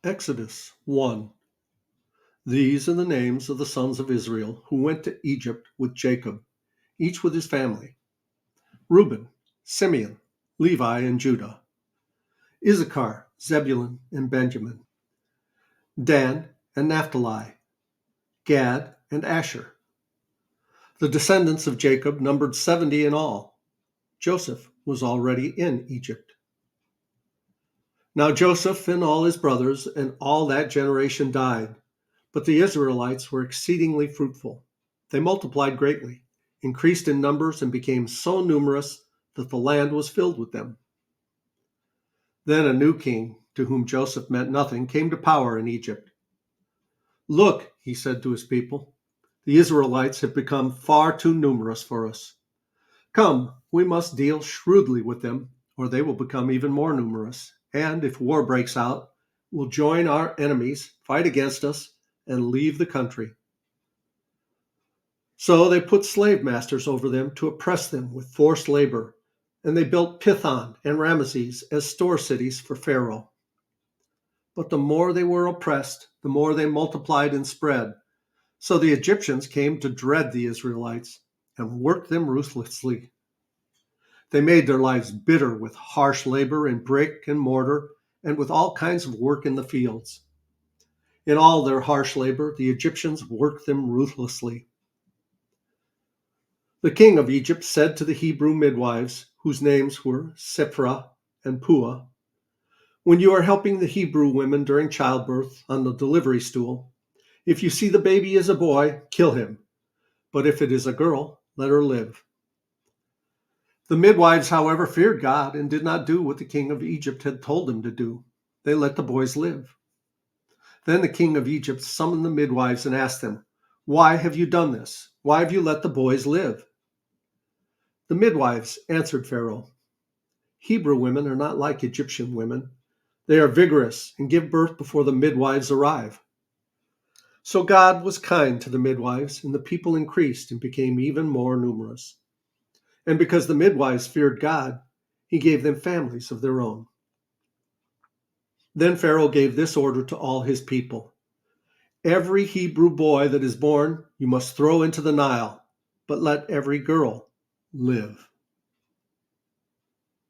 Exodus 1. These are the names of the sons of Israel who went to Egypt with Jacob, each with his family: Reuben, Simeon, Levi, and Judah; Issachar, Zebulun, and Benjamin; Dan and Naphtali; Gad and Asher. The descendants of Jacob numbered 70 in all. Joseph was already in Egypt. Now Joseph and all his brothers and all that generation died, but the Israelites were exceedingly fruitful. They multiplied greatly, increased in numbers, and became so numerous that the land was filled with them. Then a new king, to whom Joseph meant nothing, came to power in Egypt. "Look," he said to his people, "the Israelites have become far too numerous for us. Come, we must deal shrewdly with them, or they will become even more numerous, and if war breaks out, will join our enemies, fight against us, and leave the country." So they put slave masters over them to oppress them with forced labor, and they built Pithon and Ramesses as store cities for Pharaoh. But the more they were oppressed, the more they multiplied and spread. So the Egyptians came to dread the Israelites and worked them ruthlessly. They made their lives bitter with harsh labor in brick and mortar and with all kinds of work in the fields. In all their harsh labor, the Egyptians worked them ruthlessly. The king of Egypt said to the Hebrew midwives, whose names were Shiphrah and Puah, "When you are helping the Hebrew women during childbirth on the delivery stool, if you see the baby is a boy, kill him. But if it is a girl, let her live." The midwives, however, feared God and did not do what the king of Egypt had told them to do. They let the boys live. Then the king of Egypt summoned the midwives and asked them, "Why have you done this? Why have you let the boys live?" The midwives answered Pharaoh, "Hebrew women are not like Egyptian women. They are vigorous and give birth before the midwives arrive." So God was kind to the midwives, and the people increased and became even more numerous. And because the midwives feared God, he gave them families of their own. Then Pharaoh gave this order to all his people: "Every Hebrew boy that is born you must throw into the Nile, but let every girl live."